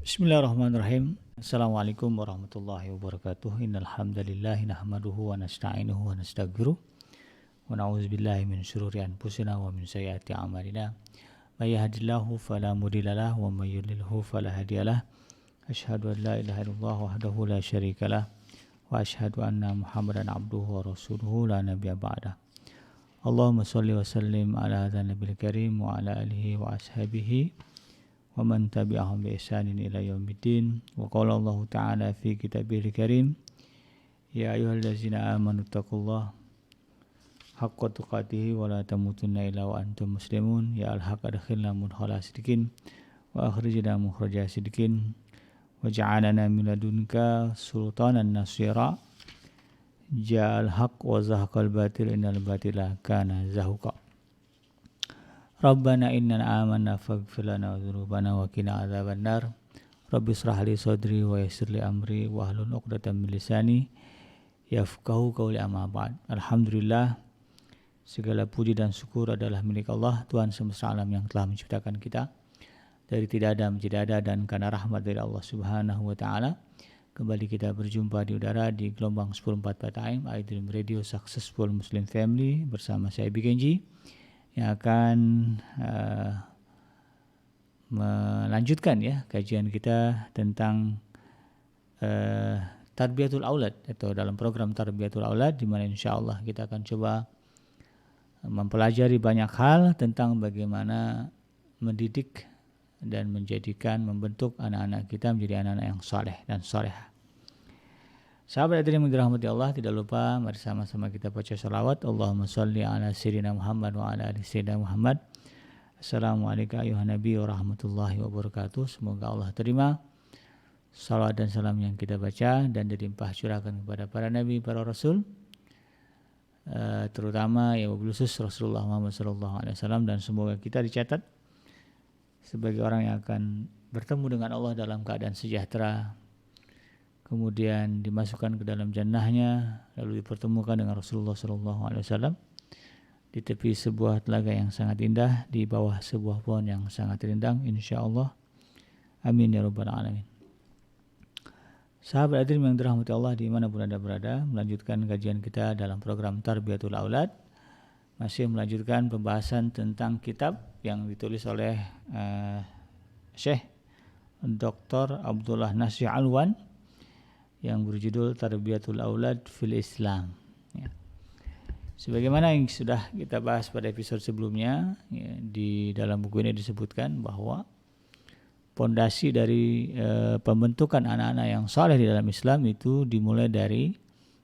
Bismillahirrahmanirrahim. Assalamualaikum warahmatullahi wabarakatuh. Innal hamdalillah nahmaduhu wa nasta'inuhu wa nastaghfiruh wa na'udzubillahi min syururi anfusina wa min sayyiati a'malina. May yahdihillahu fala mudhillalah wa may yudlilhu fala hadiyalah. Asyhadu an la ilaha illallah wahdahu la syarikalah wa asyhadu anna Muhammadan abduhu wa rasuluhu la nabiyya ba'dah. Allahumma shalli wa sallim ala hadzal nabiyil karim wa ala alihi wa ashabihi wa man tabi'ahum bi ihsanin ila yaumiddin. Wa qala Allah ta'ala fi kitabihil karim, ya ayyuhallazina amanu taqullaha haqqa tuqatih wa la tamutunna illa wa antum muslimun. Ya al-haq adkhilna mudkhala sidqin wa akhrijna mukhraja sidqin waj'alna min ladunka sultanan nasira. Ja'al haq wa zahaqal batil innal batila kana zahuqa. Rabbana innana amanna faghfir lana dzunubana wa qina adzabannar. Rabbi shrah li sadri wa yassir li amri wa hlul 'uqdatam min lisani yafqahu qawli, amma ba'd. Alhamdulillah, segala puji dan syukur adalah milik Allah, Tuhan semesta alam yang telah menciptakan kita dari tidak ada menjadi ada, dan karena rahmat dari Allah Subhanahu wa taala kembali kita berjumpa di udara di gelombang 1044 AM iDream Radio Successful Muslim Family bersama saya Bikenji yang akan melanjutkan kajian kita tentang Tarbiyatul Aulad, atau dalam program Tarbiyatul Aulad, di mana insyaallah kita akan coba mempelajari banyak hal tentang bagaimana mendidik dan membentuk anak-anak kita menjadi anak-anak yang saleh dan salehah. Sahabat hadirin yang dirahmati Allah, tidak lupa mari sama-sama kita baca salawat. Allahumma sholli ala sayyidina Muhammad wa ala ali sayyidina Muhammad. Assalamualaikum ayuhan nabi wa rahmatullahi wabarakatuh. Semoga Allah terima salawat dan salam yang kita baca dan dilimpah curahkan kepada para nabi, para rasul, terutama wabil khusus Rasulullah Muhammad SAW, dan semoga kita dicatat sebagai orang yang akan bertemu dengan Allah dalam keadaan sejahtera, kemudian dimasukkan ke dalam jannahnya, lalu dipertemukan dengan Rasulullah SAW di tepi sebuah telaga yang sangat indah, di bawah sebuah pohon yang sangat rindang, insyaallah. Amin ya rabbal alamin. Sahabat hadirin yang dirahmati Allah dimanapun Anda berada, melanjutkan kajian kita dalam program Tarbiyatul Aulad, masih melanjutkan pembahasan tentang kitab yang ditulis oleh Syekh Dr. Abdullah Nasir Alwan yang berjudul Tarbiyatul Aulad fil Islam. Sebagaimana yang sudah kita bahas pada episode sebelumnya, di dalam buku ini disebutkan bahwa pondasi dari pembentukan anak-anak yang saleh di dalam Islam itu dimulai dari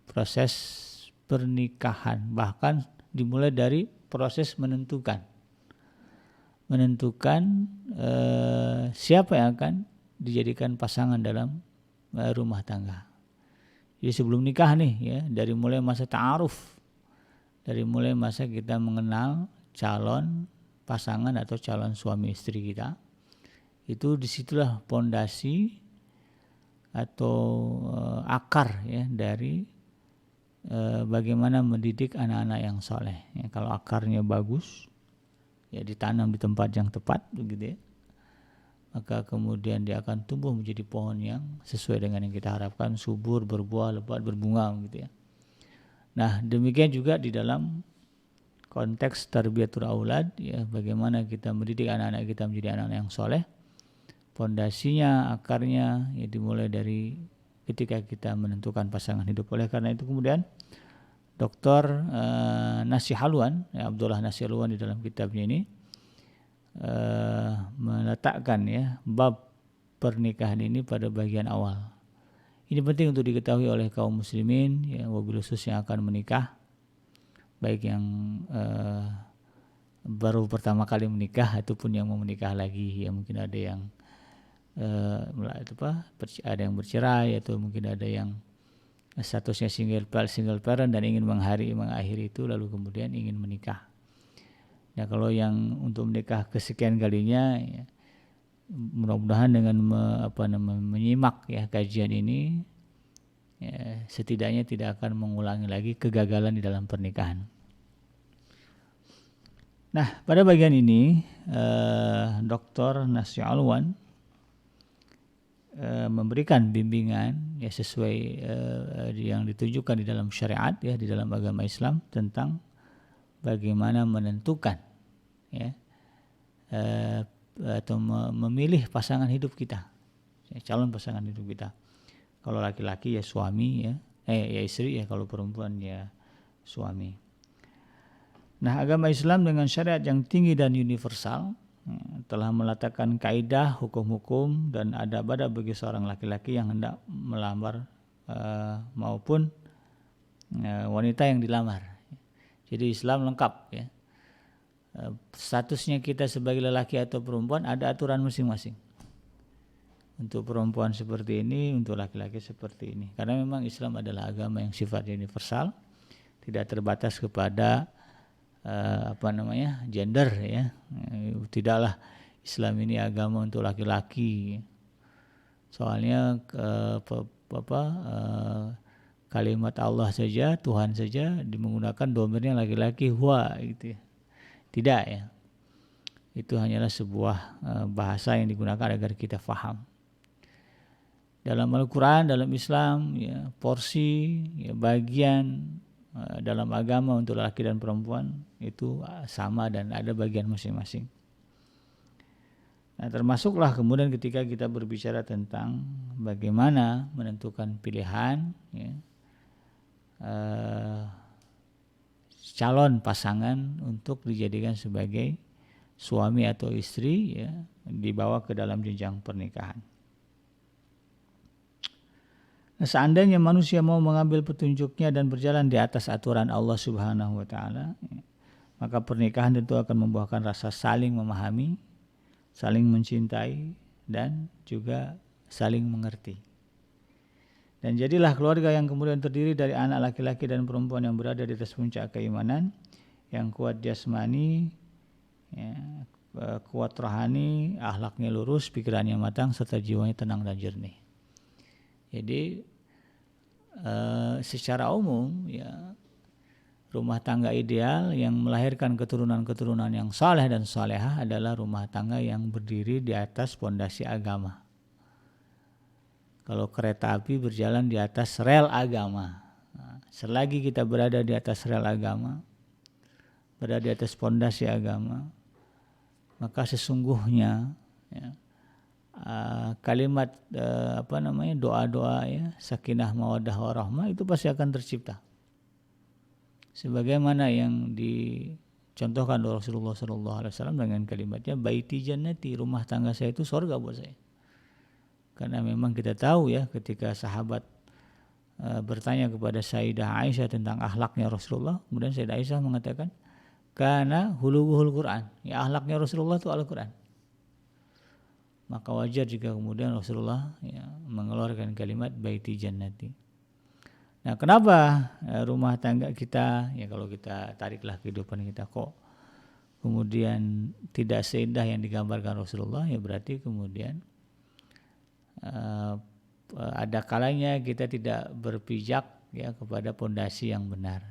proses pernikahan, bahkan dimulai dari proses menentukan siapa yang akan dijadikan pasangan dalam rumah tangga. Jadi sebelum nikah nih, dari mulai masa ta'aruf, dari mulai masa kita mengenal calon pasangan atau calon suami istri kita, itu disitulah pondasi atau akar dari bagaimana mendidik anak-anak yang soleh. Kalau akarnya bagus, ditanam di tempat yang tepat, begitu maka kemudian dia akan tumbuh menjadi pohon yang sesuai dengan yang kita harapkan, subur, berbuah, lebat, berbunga, gitu ya. Nah, demikian juga di dalam konteks tarbiyatul aulad, bagaimana kita mendidik anak-anak kita menjadi anak-anak yang soleh. Pondasinya, akarnya dimulai dari ketika kita menentukan pasangan hidup. Oleh karena itu kemudian Dr. Nasih Alwan, Abdullah Nasih Alwan di dalam kitabnya ini meletakkan bab pernikahan ini pada bagian awal. Ini penting untuk diketahui oleh kaum muslimin, wabil khusus yang akan menikah, baik yang baru pertama kali menikah ataupun yang mau menikah lagi. Mungkin ada yang ada yang bercerai, atau mungkin ada yang statusnya single parent dan ingin mengakhiri itu, lalu kemudian ingin menikah. Nah, kalau yang untuk menikah kesekian kalinya, mudah-mudahan dengan menyimak kajian ini, setidaknya tidak akan mengulangi lagi kegagalan di dalam pernikahan. Nah, pada bagian ini Dr. Nasir Alwan memberikan bimbingan ya sesuai yang ditunjukkan di dalam syariat ya, di dalam agama Islam tentang bagaimana menentukan ya atau memilih pasangan hidup kita, calon pasangan hidup kita. Kalau laki-laki ya suami ya, ya istri ya, kalau perempuan ya suami. Nah, agama Islam dengan syariat yang tinggi dan universal telah meletakkan kaidah, hukum-hukum dan adab-adab bagi seorang laki-laki yang hendak melamar maupun wanita yang dilamar. Jadi Islam lengkap ya. Statusnya kita sebagai lelaki atau perempuan ada aturan masing-masing. Untuk perempuan seperti ini, untuk laki-laki seperti ini. Karena memang Islam adalah agama yang sifatnya universal, tidak terbatas kepada gender ya. Tidaklah Islam ini agama untuk laki-laki. Soalnya kalimat Allah saja, Tuhan saja menggunakan domirnya laki-laki huwa gitu ya. Tidak ya. Itu hanyalah sebuah bahasa yang digunakan agar kita faham. Dalam Al-Quran, dalam Islam ya, porsi ya, bagian dalam agama untuk laki dan perempuan itu sama dan ada bagian masing-masing. Nah, termasuklah kemudian ketika kita berbicara tentang bagaimana menentukan pilihan ya, calon pasangan untuk dijadikan sebagai suami atau istri ya, dibawa ke dalam jenjang pernikahan. Nah, seandainya manusia mau mengambil petunjuknya dan berjalan di atas aturan Allah Subhanahu wa taala, maka pernikahan tentu akan membuahkan rasa saling memahami, saling mencintai dan juga saling mengerti. Dan jadilah keluarga yang kemudian terdiri dari anak laki-laki dan perempuan yang berada di atas puncak keimanan, yang kuat jasmani, ya, kuat rohani, akhlaknya lurus, pikirannya matang, serta jiwanya tenang dan jernih. Jadi secara umum ya, rumah tangga ideal yang melahirkan keturunan-keturunan yang saleh dan salehah adalah rumah tangga yang berdiri di atas pondasi agama. Kalau kereta api berjalan di atas rel agama. Nah, selagi kita berada di atas rel agama, berada di atas pondasi agama, maka sesungguhnya ya, kalimat doa-doa ya, sakinah mawaddah warahmah itu pasti akan tercipta. Sebagaimana yang dicontohkan oleh Rasulullah SAW dengan kalimatnya baiti jannati, rumah tangga saya itu surga buat saya. Karena memang kita tahu ya, ketika sahabat bertanya kepada Sayyidah Aisyah tentang akhlaknya Rasulullah, kemudian Sayyidah Aisyah mengatakan karena huluhul Quran, ya akhlaknya Rasulullah itu Al-Quran. Maka wajar jika kemudian Rasulullah ya, mengeluarkan kalimat baiti jannati. Nah, kenapa rumah tangga kita ya, kalau kita tariklah kehidupan kita kok kemudian tidak seindah yang digambarkan Rasulullah, ya berarti kemudian ada kalanya kita tidak berpijak ya kepada pondasi yang benar.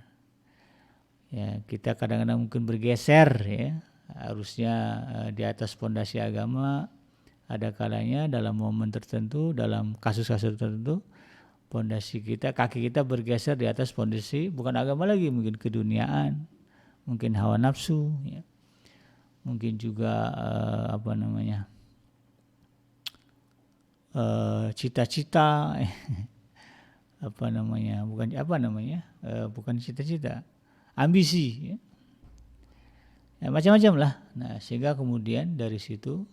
Ya, kita kadang-kadang mungkin bergeser ya, harusnya di atas pondasi agama. Ada kalanya dalam momen tertentu, dalam kasus-kasus tertentu, pondasi kita, kaki kita bergeser di atas pondasi bukan agama lagi, mungkin keduniaan, mungkin hawa nafsu, ya. Mungkin juga cita-cita, bukan cita-cita, ambisi, ya. Ya, macam-macam lah. Nah, sehingga kemudian dari situ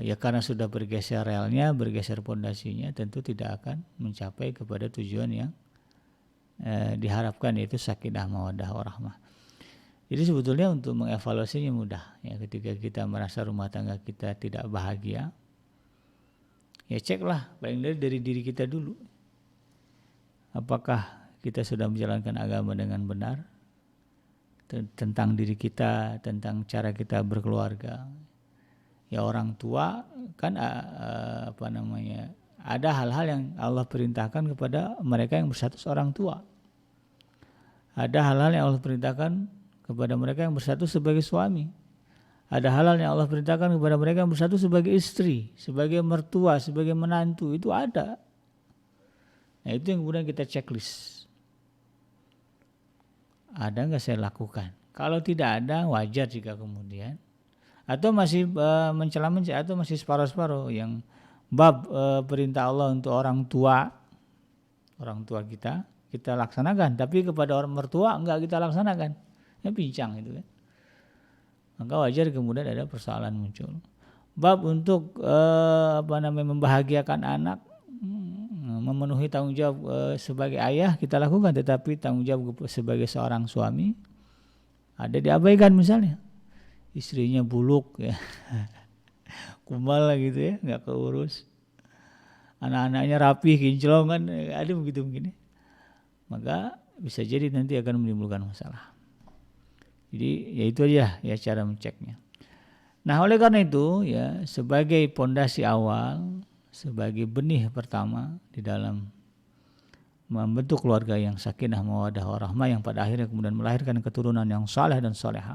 ya karena sudah bergeser relnya, bergeser pondasinya, tentu tidak akan mencapai kepada tujuan yang diharapkan, yaitu sakinah mawaddah warahmah. Jadi sebetulnya untuk mengevaluasinya mudah ya, ketika kita merasa rumah tangga kita tidak bahagia, ya ceklah paling dari diri kita dulu, apakah kita sudah menjalankan agama dengan benar, tentang diri kita, tentang cara kita berkeluarga. Ya orang tua kan ada hal-hal yang Allah perintahkan kepada mereka yang berstatus orang tua. Ada hal-hal yang Allah perintahkan kepada mereka yang berstatus sebagai suami. Ada halal yang Allah perintahkan kepada mereka bersatu sebagai istri, sebagai mertua, sebagai menantu, itu ada. Nah itu yang kemudian kita checklist. Ada nggak saya lakukan? Kalau tidak ada, wajar jika kemudian. Atau masih mencela-mencela, atau masih separuh-separuh yang bab perintah Allah untuk orang tua kita laksanakan, tapi kepada orang mertua enggak kita laksanakan. Ya pincang itu kan. Maka wajar kemudian ada persoalan muncul. Bab untuk membahagiakan anak, memenuhi tanggung jawab sebagai ayah kita lakukan, tetapi tanggung jawab sebagai seorang suami ada diabaikan, misalnya istrinya buluk ya, kumal lah gitu ya, nggak keurus, anak-anaknya rapih kinclong kan, ada begitu mungkin ya. Maka bisa jadi nanti akan menimbulkan masalah. Jadi ya itu aja ya cara menceknya. Nah oleh karena itu ya, sebagai pondasi awal, sebagai benih pertama di dalam membentuk keluarga yang sakinah mawaddah warahmah, yang pada akhirnya kemudian melahirkan keturunan yang saleh dan soleha,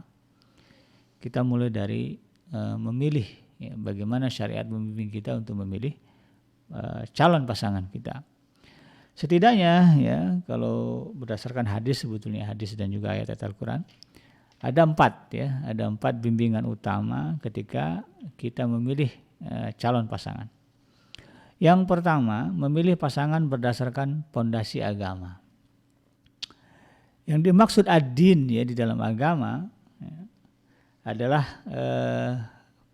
kita mulai dari memilih ya, bagaimana syariat membimbing kita untuk memilih calon pasangan kita. Setidaknya ya, kalau berdasarkan hadis, sebetulnya hadis dan juga ayat-ayat Al-Quran, ada 4 bimbingan utama ketika kita memilih calon pasangan. Yang pertama, memilih pasangan berdasarkan pondasi agama. Yang dimaksud ad-din ya di dalam agama ya, adalah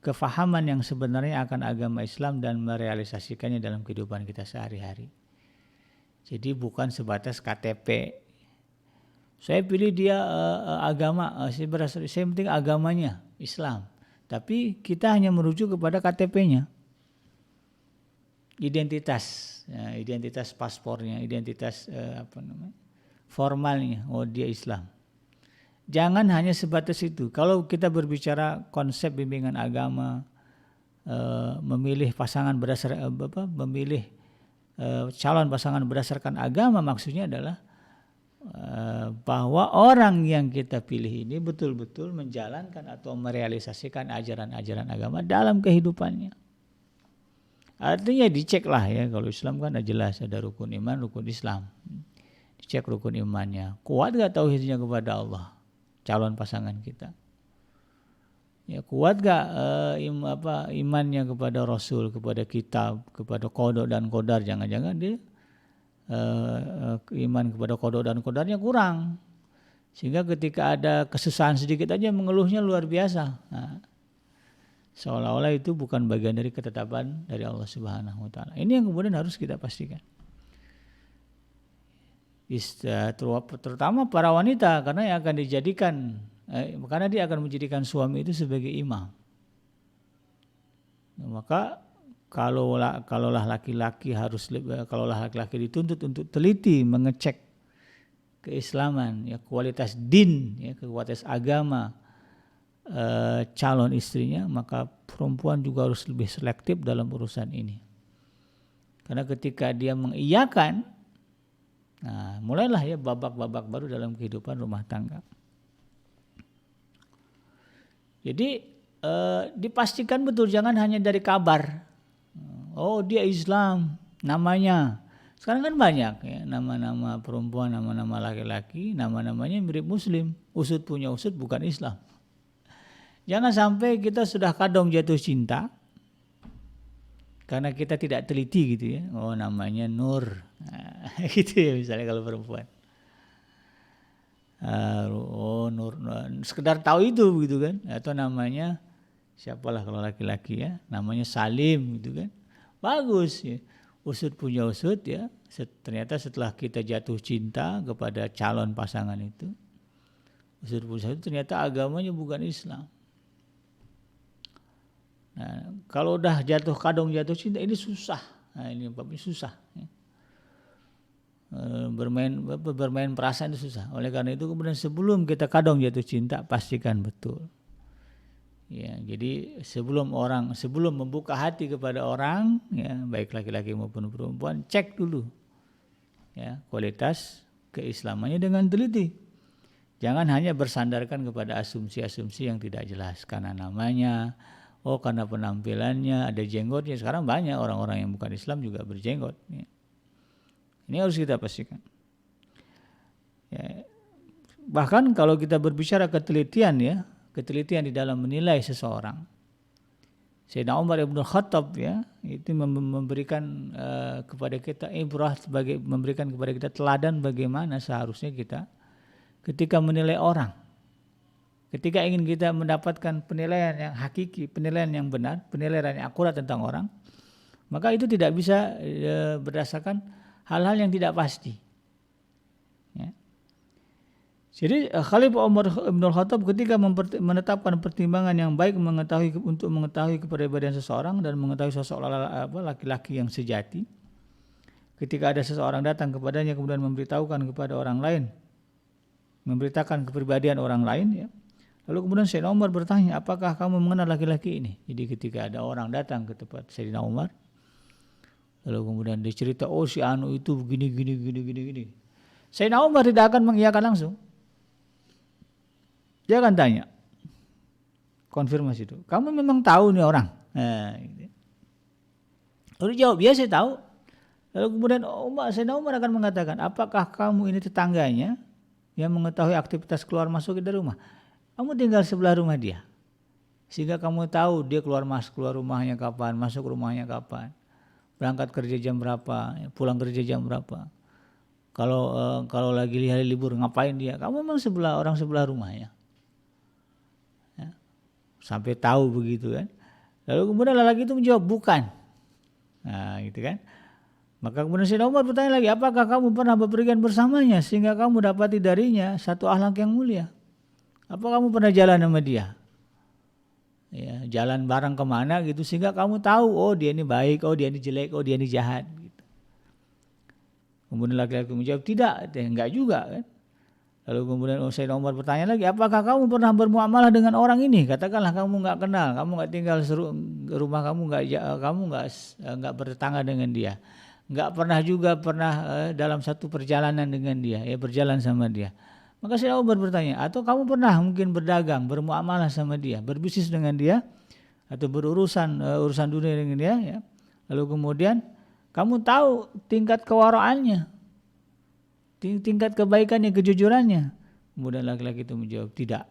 kefahaman yang sebenarnya akan agama Islam dan merealisasikannya dalam kehidupan kita sehari-hari. Jadi bukan sebatas KTP. Saya pilih dia agama, saya penting agamanya Islam. Tapi kita hanya merujuk kepada KTP-nya. Identitas, ya, identitas paspornya, identitas formalnya, oh dia Islam. Jangan hanya sebatas itu. Kalau kita berbicara konsep bimbingan agama, memilih pasangan memilih calon pasangan berdasarkan agama, maksudnya adalah bahwa orang yang kita pilih ini betul-betul menjalankan atau merealisasikan ajaran-ajaran agama dalam kehidupannya. Artinya dicek lah ya, kalau Islam kan jelas ada rukun iman, rukun Islam. Dicek rukun imannya, kuat gak tauhidnya kepada Allah calon pasangan kita. Ya kuat gak imannya kepada Rasul, kepada kitab, kepada qada dan qadar. Jangan-jangan dia iman kepada qada dan qadarnya kurang, sehingga ketika ada kesusahan sedikit aja mengeluhnya luar biasa. Nah, seolah-olah itu bukan bagian dari ketetapan dari Allah Subhanahu wa taala. Ini yang kemudian harus kita pastikan. Terutama para wanita, karena yang akan dijadikan karena dia akan menjadikan suami itu sebagai imam. Nah, maka kalaulah laki-laki dituntut untuk teliti mengecek keislaman, ya kualitas din, ya kualitas agama calon istrinya, maka perempuan juga harus lebih selektif dalam urusan ini. Karena ketika dia mengiyakan, nah mulailah ya babak-babak baru dalam kehidupan rumah tangga. Jadi dipastikan betul, jangan hanya dari kabar. Oh dia Islam namanya. Sekarang kan banyak ya nama-nama perempuan, nama-nama laki-laki, nama-namanya mirip Muslim. Usut punya usut, bukan Islam. Jangan sampai kita sudah kadung jatuh cinta karena kita tidak teliti gitu ya. Oh namanya Nur, nah, gitu ya misalnya kalau perempuan. Oh Nur, sekedar tahu itu gitu kan. Atau namanya siapalah kalau laki-laki ya, namanya Salim gitu kan. Bagus ya, usut punya usut ya. Ternyata setelah kita jatuh cinta kepada calon pasangan itu, usut punya usut ternyata agamanya bukan Islam. Nah, kalau udah jatuh cinta ini susah. Nah, ini babnya susah. Ya. Bermain perasaan itu susah. Oleh karena itu kemudian sebelum kita kadung jatuh cinta, pastikan betul. Ya, jadi sebelum membuka hati kepada orang, ya baik laki-laki maupun perempuan, cek dulu ya kualitas keislamannya dengan teliti. Jangan hanya bersandarkan kepada asumsi-asumsi yang tidak jelas. Karena namanya, karena penampilannya, ada jenggotnya. Sekarang banyak orang-orang yang bukan Islam juga berjenggot. Ya. Ini harus kita pastikan. Ya. Bahkan kalau kita berbicara ketelitian ya, ketelitian di dalam menilai seseorang. Sayyidina Umar Ibn Khattab ya, itu memberikan kepada kita ibrah, memberikan kepada kita teladan bagaimana seharusnya kita ketika menilai orang, ketika ingin kita mendapatkan penilaian yang hakiki, penilaian yang benar, penilaian yang akurat tentang orang, maka itu tidak bisa berdasarkan hal-hal yang tidak pasti. Ya. Jadi Khalifah Umar Ibn Khattab ketika menetapkan pertimbangan yang baik untuk mengetahui kepribadian seseorang dan mengetahui sosok laki-laki yang sejati, ketika ada seseorang datang kepadanya kemudian memberitahukan kepada orang lain, memberitakan kepribadian orang lain ya. Lalu kemudian Sayyidina Umar bertanya, apakah kamu mengenal laki-laki ini? Jadi ketika ada orang datang ke tempat Sayyidina Umar, lalu kemudian dia cerita, si anu itu begini. Sayyidina Umar tidak akan mengiyakan langsung. Dia akan tanya, konfirmasi itu, kamu memang tahu nih orang? Gitu. Lalu jawab, ya saya tahu. Lalu kemudian Sayyidina Umar akan mengatakan, apakah kamu ini tetangganya yang mengetahui aktivitas keluar masuk dari rumah? Kamu tinggal sebelah rumah dia, sehingga kamu tahu dia keluar rumahnya kapan, masuk rumahnya kapan, berangkat kerja jam berapa, pulang kerja jam berapa. Kalau lagi hari libur ngapain dia? Kamu memang orang sebelah rumahnya, ya, sampai tahu begitu kan. Lalu kemudian lelaki itu menjawab bukan, nah gitu kan. Maka kemudian Sayyidina Umar bertanya lagi, apakah kamu pernah bepergian bersamanya sehingga kamu dapati darinya satu akhlak yang mulia? Apa kamu pernah jalan sama dia? Ya, jalan bareng kemana gitu sehingga kamu tahu, dia ini baik, dia ini jelek, dia ini jahat. Gitu. Kemudian laki-laki menjawab tidak, enggak juga kan. Lalu kemudian Sayyidina Umar bertanya lagi, apakah kamu pernah bermuamalah dengan orang ini? Katakanlah kamu enggak kenal, kamu enggak tinggal rumah kamu enggak bertetangga dengan dia. Enggak pernah dalam satu perjalanan dengan dia, berjalan sama dia. Maka Sayyidina Umar bertanya, atau kamu pernah mungkin berdagang, bermuamalah sama dia, berbisnis dengan dia, atau urusan dunia dengan dia, ya. Lalu kemudian kamu tahu tingkat kewaraannya, tingkat kebaikannya, kejujurannya. Kemudian laki-laki itu menjawab tidak.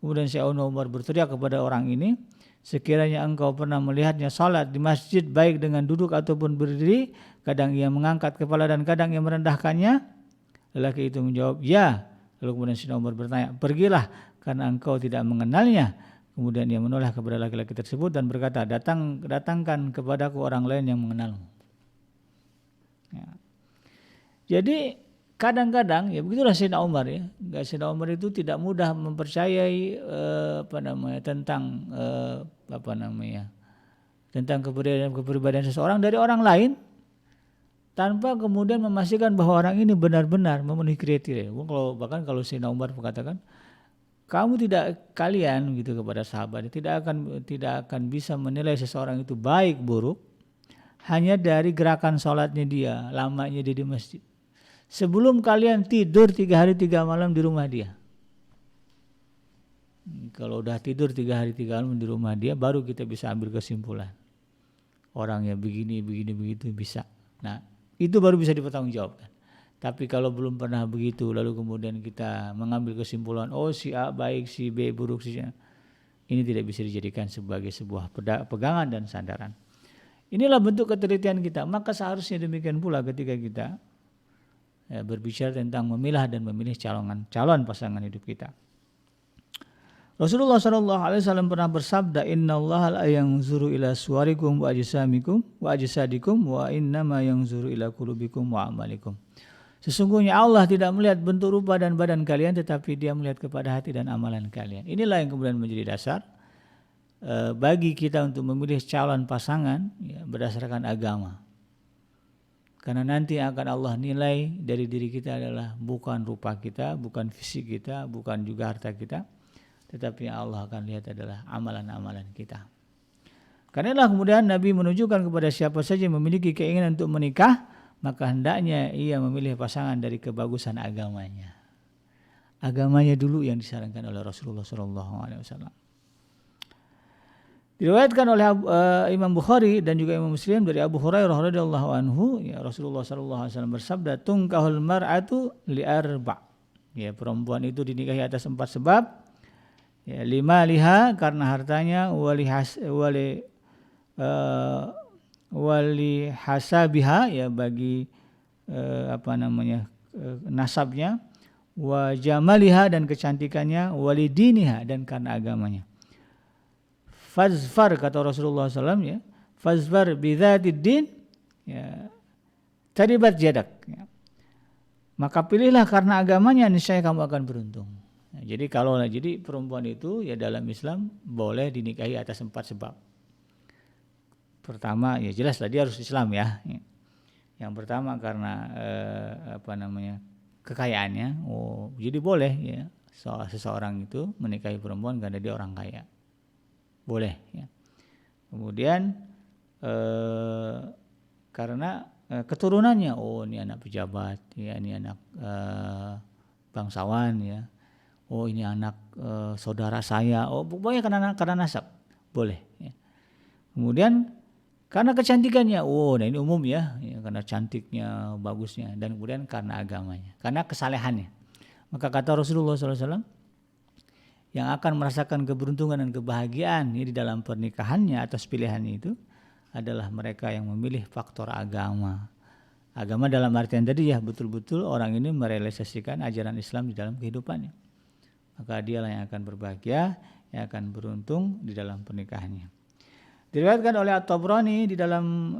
Kemudian Sayyidina Umar berteriak kepada orang ini, sekiranya engkau pernah melihatnya salat di masjid baik dengan duduk ataupun berdiri, kadang ia mengangkat kepala dan kadang ia merendahkannya. Lelaki itu menjawab ya. Lalu kemudian Sayyidina Umar bertanya, pergilah karena engkau tidak mengenalnya. Kemudian ia menoleh kepada laki-laki tersebut dan berkata, datangkan kepadaku orang lain yang mengenalmu. Ya. Jadi kadang-kadang ya begitulah Sayyidina Umar ya. Sayyidina Umar itu tidak mudah mempercayai tentang kepribadian seseorang dari orang lain tanpa kemudian memastikan bahwa orang ini benar-benar memenuhi kriteria. Bahkan kalau Sayyidina Umar mengatakan, kalian gitu kepada sahabat tidak akan bisa menilai seseorang itu baik buruk hanya dari gerakan sholatnya dia, lamanya dia di masjid. Sebelum kalian tidur 3 hari 3 malam di rumah dia. Kalau udah tidur 3 hari 3 malam di rumah dia, baru kita bisa ambil kesimpulan. Orangnya begini, begitu bisa. Nah, itu baru bisa dipertanggungjawabkan. Tapi kalau belum pernah begitu, lalu kemudian kita mengambil kesimpulan, si A baik, si B buruk, si A. Ini tidak bisa dijadikan sebagai sebuah pegangan dan sandaran. Inilah bentuk ketelitian kita. Maka seharusnya demikian pula ketika kita berbicara tentang memilah dan memilih calon pasangan hidup kita. Rasulullah SAW pernah bersabda, Innallaha la yanzuru ila suwarikum wa ajsamikum wa ajsadikum wa innama yanzuru ila qulubikum wa amalikum. Sesungguhnya Allah tidak melihat bentuk rupa dan badan kalian, tetapi Dia melihat kepada hati dan amalan kalian. Inilah yang kemudian menjadi dasar bagi kita untuk memilih calon pasangan berdasarkan agama. Karena nanti akan Allah nilai dari diri kita adalah bukan rupa kita, bukan fisik kita, bukan juga harta kita, tetapi yang Allah akan lihat adalah amalan-amalan kita. Karenalah kemudian Nabi menunjukkan kepada siapa saja yang memiliki keinginan untuk menikah, maka hendaknya ia memilih pasangan dari kebagusan agamanya. agamanya dulu yang disarankan oleh Rasulullah SAW. Diriwayatkan oleh Imam Bukhari dan juga Imam Muslim dari Abu Hurairah radhiyallahu anhu, ya Rasulullah SAW bersabda, tungkahul mar'atu li arba'. Ya, perempuan itu dinikahi atas 4 sebab. Ya, 5 liha karena hartanya, wali hasabiha ya bagi nasabnya, wa jamaliha dan kecantikannya, wali diniha dan karena agamanya. Fazfar kata Rasulullah SAW, ya, fazfar bidzatid din, ya, taribat jadak, ya. Maka pilihlah karena agamanya, niscaya kamu akan beruntung. Nah, jadi jadi perempuan itu ya dalam Islam boleh dinikahi atas 4 sebab. Pertama ya jelaslah dia harus Islam ya. Yang pertama karena kekayaannya. Oh, jadi boleh ya seseorang itu menikahi perempuan karena dia orang kaya. Boleh ya. Kemudian karena keturunannya, oh ini anak pejabat, ya ini anak bangsawan ya. Oh ini anak saudara saya. Oh pokoknya karena nasab. Boleh ya. Kemudian karena kecantikannya, oh nah ini umum ya, karena cantiknya, bagusnya, dan kemudian karena agamanya, karena kesalehannya. Maka kata Rasulullah SAW, yang akan merasakan keberuntungan dan kebahagiaan di dalam pernikahannya atas pilihannya itu adalah mereka yang memilih faktor agama. Agama dalam artian tadi ya betul-betul orang ini merealisasikan ajaran Islam di dalam kehidupannya. Maka dialah yang akan berbahagia, yang akan beruntung di dalam pernikahannya. Diriwayatkan oleh At-Tabrani di dalam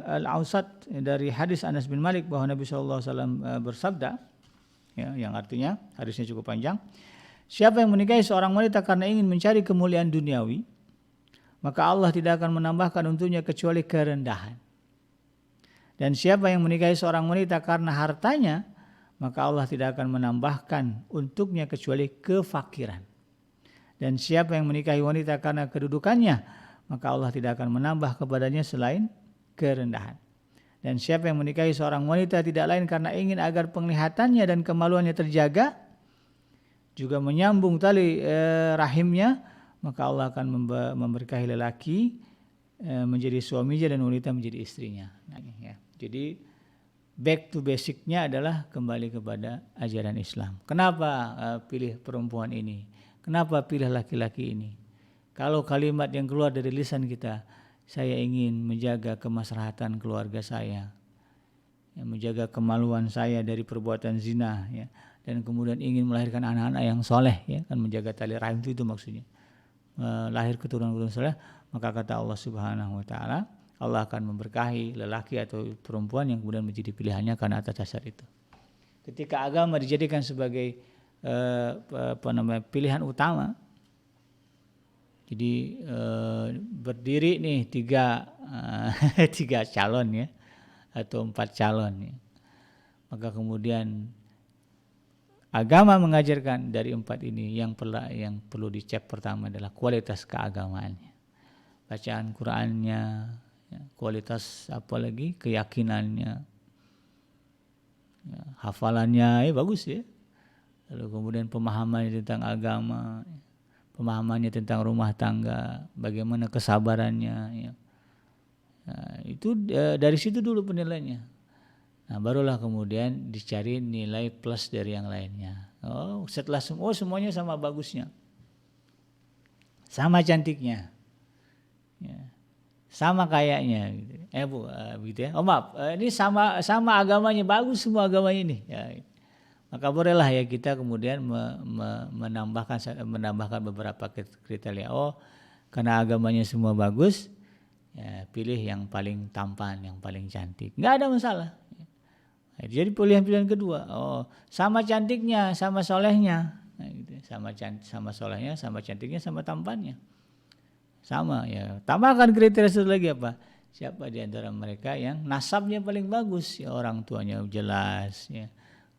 Al-Awsat dari hadis Anas bin Malik bahwa Nabi SAW bersabda, ya, yang artinya hadisnya cukup panjang. Siapa yang menikahi seorang wanita karena ingin mencari kemuliaan duniawi, maka Allah tidak akan menambahkan untuknya kecuali kerendahan. Dan siapa yang menikahi seorang wanita karena hartanya, maka Allah tidak akan menambahkan untuknya kecuali kefakiran. Dan siapa yang menikahi wanita karena kedudukannya, maka Allah tidak akan menambah kepadanya selain kerendahan. Dan siapa yang menikahi seorang wanita tidak lain karena ingin agar penglihatannya dan kemaluannya terjaga, juga menyambung tali rahimnya, maka Allah akan memberkahi lelaki menjadi suaminya dan wanita menjadi istrinya. Nah, ya. Jadi back to basicnya adalah kembali kepada ajaran Islam. Kenapa pilih perempuan ini? Kenapa pilih laki-laki ini? Kalau kalimat yang keluar dari lisan kita, saya ingin menjaga kemaslahatan keluarga saya, ya, menjaga kemaluan saya dari perbuatan zina, ya, dan kemudian ingin melahirkan anak-anak yang soleh, ya, kan menjaga tali rahim itu maksudnya, lahir keturunan soleh, maka kata Allah Subhanahu Wa Taala, Allah akan memberkahi lelaki atau perempuan yang kemudian menjadi pilihannya karena atas dasar itu. Ketika agama dijadikan sebagai pilihan utama, jadi berdiri nih tiga calon ya, atau 4 calon ya, maka kemudian agama mengajarkan dari 4 ini yang perlu dicek pertama adalah kualitas keagamaannya, bacaan Qur'annya, ya, kualitas apalagi keyakinannya, ya, hafalannya bagus ya, lalu kemudian pemahamannya tentang agama, pemahamannya tentang rumah tangga, bagaimana kesabarannya, ya. Nah, itu dari situ dulu penilaiannya. Nah, barulah kemudian dicari nilai plus dari yang lainnya. Oh, setelah semuanya sama bagusnya, sama cantiknya, ya, sama kayaknya, gitu. Begitu ya. Oh maaf, ini sama agamanya, bagus semua agamanya ini. Ya. Maka bolehlah ya kita kemudian menambahkan beberapa kriteria. Oh, karena agamanya semua bagus, ya, pilih yang paling tampan, yang paling cantik. Nggak ada masalah. Jadi pilihan kedua, oh sama cantiknya, sama solehnya, nah, gitu. Sama solehnya, sama cantiknya, sama tampannya, sama ya. Tambahkan kriteria satu lagi apa? Siapa di antara mereka yang nasabnya paling bagus, ya, orang tuanya jelas, ya,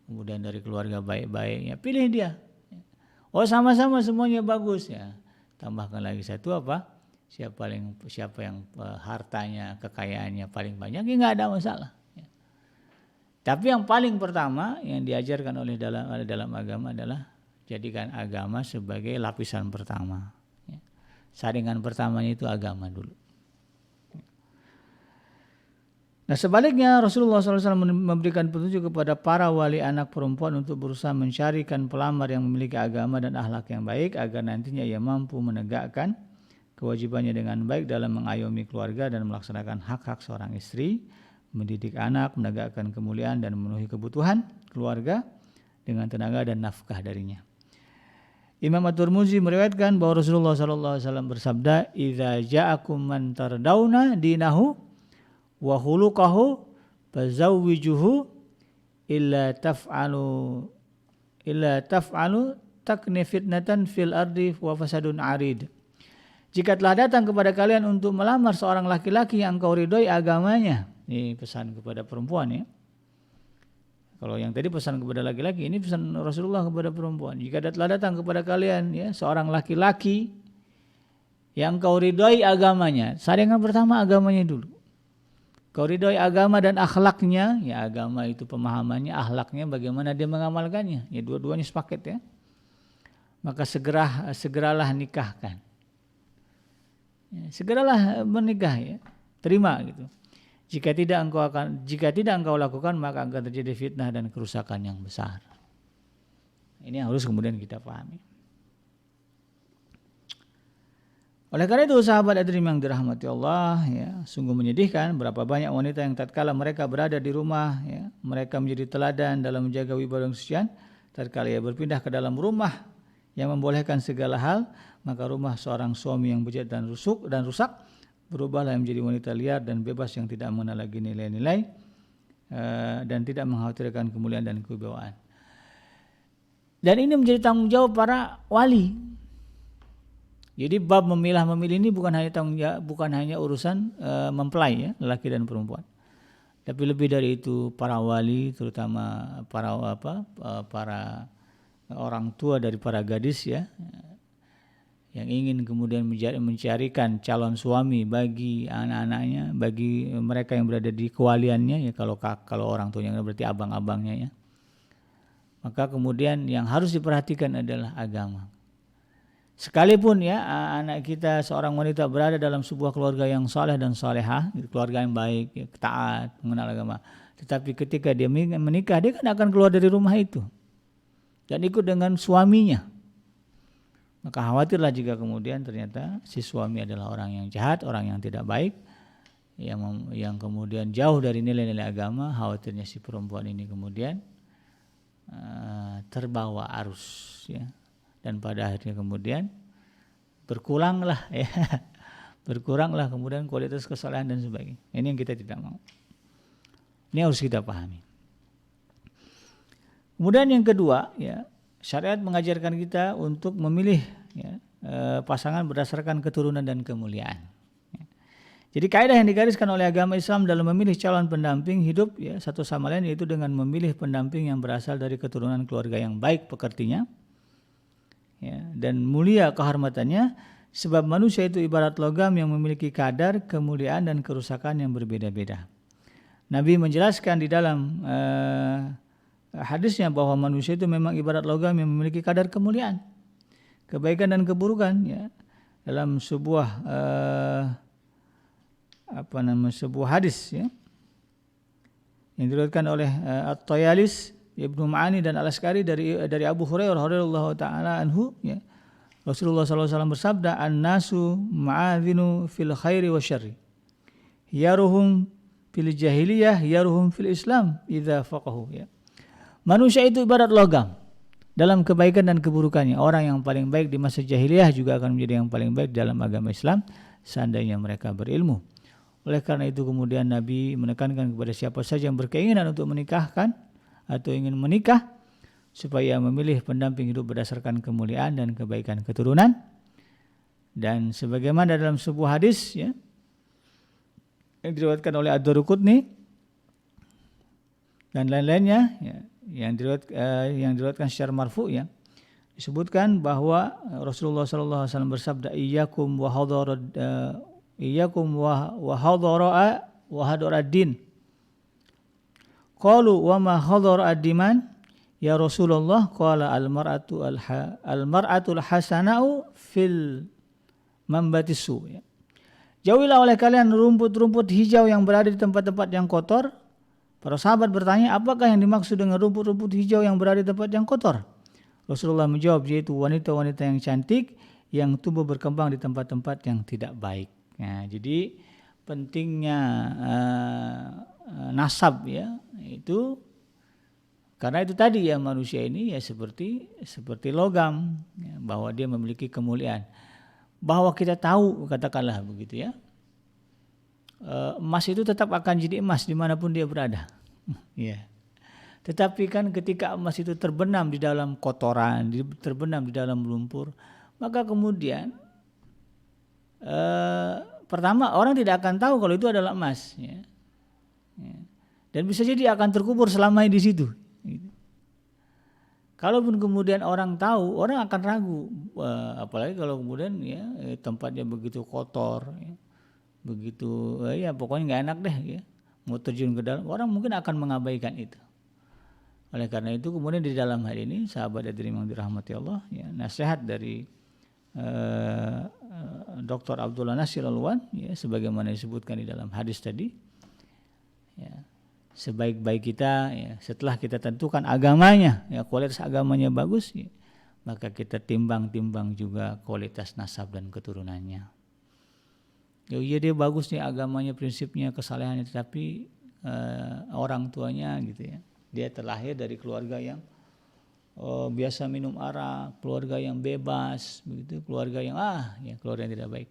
kemudian dari keluarga baik-baik, ya, pilih dia. Oh sama-sama semuanya bagus ya. Tambahkan lagi satu apa? Siapa yang hartanya, kekayaannya paling banyak, ya nggak ada masalah. Tapi yang paling pertama yang diajarkan oleh dalam agama adalah jadikan agama sebagai lapisan pertama. Saringan pertamanya itu agama dulu. Nah sebaliknya Rasulullah SAW memberikan petunjuk kepada para wali anak perempuan untuk berusaha mencarikan pelamar yang memiliki agama dan akhlak yang baik agar nantinya ia mampu menegakkan kewajibannya dengan baik dalam mengayomi keluarga dan melaksanakan hak-hak seorang istri, mendidik anak, menegakkan kemuliaan dan memenuhi kebutuhan keluarga dengan tenaga dan nafkah darinya. Imam At-Tirmidzi meriwayatkan bahwa Rasulullah SAW bersabda, "Idza ja'akum man tardawna dinahu wa khuluquhu fazawwijuhu illa taf'alu takni fitnatan fil ardi wa fasadun arid." Jika telah datang kepada kalian untuk melamar seorang laki-laki yang engkau ridhoi agamanya, ini pesan kepada perempuan ya. Kalau yang tadi pesan kepada laki-laki, ini pesan Rasulullah kepada perempuan. Jika telah datang kepada kalian ya seorang laki-laki yang engkau ridhoi agamanya, saringan pertama agamanya dulu. Kau ridhoi agama dan akhlaknya, ya agama itu pemahamannya, akhlaknya bagaimana dia mengamalkannya, ya dua-duanya sepaket ya. Maka segeralah nikahkan. Ya, segeralah menikah ya, terima gitu. Jika tidak engkau lakukan maka akan terjadi fitnah dan kerusakan yang besar. Ini yang harus kemudian kita pahami. Oleh karena itu sahabat hadirin yang dirahmati Allah ya, sungguh menyedihkan berapa banyak wanita yang tatkala mereka berada di rumah ya, mereka menjadi teladan dalam menjaga wibawa kesucian, tatkala ia berpindah ke dalam rumah yang membolehkan segala hal, maka rumah seorang suami yang bejat dan rusak berubahlah menjadi wanita liar dan bebas yang tidak mengenal lagi nilai-nilai dan tidak mengkhawatirkan kemuliaan dan kewibawaan. Dan ini menjadi tanggung jawab para wali. Jadi bab memilah-memilih ini bukan hanya urusan mempelai ya, lelaki dan perempuan. Tapi lebih dari itu para wali, terutama para orang tua dari para gadis ya, yang ingin kemudian mencarikan calon suami bagi anak-anaknya, bagi mereka yang berada di kewaliannya ya, kalau orang tuanya berarti abang-abangnya ya. Maka kemudian yang harus diperhatikan adalah agama. Sekalipun ya anak kita seorang wanita berada dalam sebuah keluarga yang saleh dan salehah, keluarga yang baik, ya, taat, mengenal agama, tetapi ketika dia menikah dia kan akan keluar dari rumah itu dan ikut dengan suaminya. Maka khawatirlah jika kemudian ternyata si suami adalah orang yang jahat, orang yang tidak baik, yang kemudian jauh dari nilai-nilai agama. Khawatirnya si perempuan ini kemudian terbawa arus ya, dan pada akhirnya kemudian berkuranglah kemudian kualitas kesalahan dan sebagainya. Ini yang kita tidak mau. Ini harus kita pahami. Kemudian yang kedua ya, syariat mengajarkan kita untuk memilih ya, pasangan berdasarkan keturunan dan kemuliaan. Ya. Jadi kaidah yang digariskan oleh agama Islam dalam memilih calon pendamping hidup ya, satu sama lain yaitu dengan memilih pendamping yang berasal dari keturunan keluarga yang baik pekertinya ya, dan mulia kehormatannya, sebab manusia itu ibarat logam yang memiliki kadar kemuliaan dan kerusakan yang berbeda-beda. Nabi menjelaskan di dalam hadisnya bahwa manusia itu memang ibarat logam yang memiliki kadar kemuliaan, kebaikan dan keburukan ya. Dalam sebuah sebuah hadis ya, yang diriwayatkan oleh At-Tayalis, Ibnu Ma'ani dan Al-Askari dari Abu Hurairah radhiyallahu taala anhu ya. Rasulullah SAW bersabda, "An-nasu ma'adhinu fil khairi wa syarri. Yaruhum fil jahiliyah, yaruhum fil Islam idza faqahu." Ya. Manusia itu ibarat logam dalam kebaikan dan keburukannya. Orang yang paling baik di masa jahiliyah juga akan menjadi yang paling baik dalam agama Islam seandainya mereka berilmu. Oleh karena itu kemudian Nabi menekankan kepada siapa saja yang berkeinginan untuk menikahkan atau ingin menikah supaya memilih pendamping hidup berdasarkan kemuliaan dan kebaikan keturunan. Dan sebagaimana dalam sebuah hadis ya, yang diriwayatkan oleh Ad-Daruqutni dan lain-lainnya ya, yang diriwayatkan secara marfu ya, disebutkan bahwa Rasulullah SAW bersabda, iyyakum wa hadara'a wa hadara'a din Qalu wa ma hadar ad-diman ya Rasulullah, qala al-mar'atul hasana'u fil mambatisu, ya. Jauhilah oleh kalian rumput-rumput hijau yang berada di tempat-tempat yang kotor. Para sahabat bertanya, apakah yang dimaksud dengan rumput-rumput hijau yang berada di tempat yang kotor? Rasulullah menjawab, yaitu wanita-wanita yang cantik yang tumbuh berkembang di tempat-tempat yang tidak baik. Nah, jadi pentingnya nasab, ya, itu karena itu tadi, ya, manusia ini ya seperti logam, ya, bahwa dia memiliki kemuliaan. Bahwa kita tahu, katakanlah begitu, ya, emas itu tetap akan jadi emas dimanapun dia berada. Ya. Tetapi kan ketika emas itu terbenam di dalam kotoran, terbenam di dalam lumpur, maka kemudian pertama orang tidak akan tahu kalau itu adalah emas, ya. Ya. Dan bisa jadi akan terkubur selamanya di situ. Gitu. Kalaupun kemudian orang tahu, orang akan ragu, apalagi kalau kemudian, ya, tempatnya begitu kotor, ya, begitu, ya pokoknya nggak enak deh, ya, mau terjun ke dalam, orang mungkin akan mengabaikan itu. Oleh karena itu kemudian di dalam hal ini sahabat hadirin yang dirahmati Allah, ya, nasihat dari Dr. Abdullah Nasir Alwan, ya, sebagaimana disebutkan di dalam hadis tadi, ya, sebaik-baik kita, ya, setelah kita tentukan agamanya, ya, kualitas agamanya bagus, ya, maka kita timbang-timbang juga kualitas nasab dan keturunannya. Ya, iya dia bagus nih agamanya, prinsipnya, kesalehannya, tetapi orang tuanya gitu, ya, dia terlahir dari keluarga yang biasa minum arak, keluarga yang bebas, begitu, keluarga yang ya, keluarga yang tidak baik.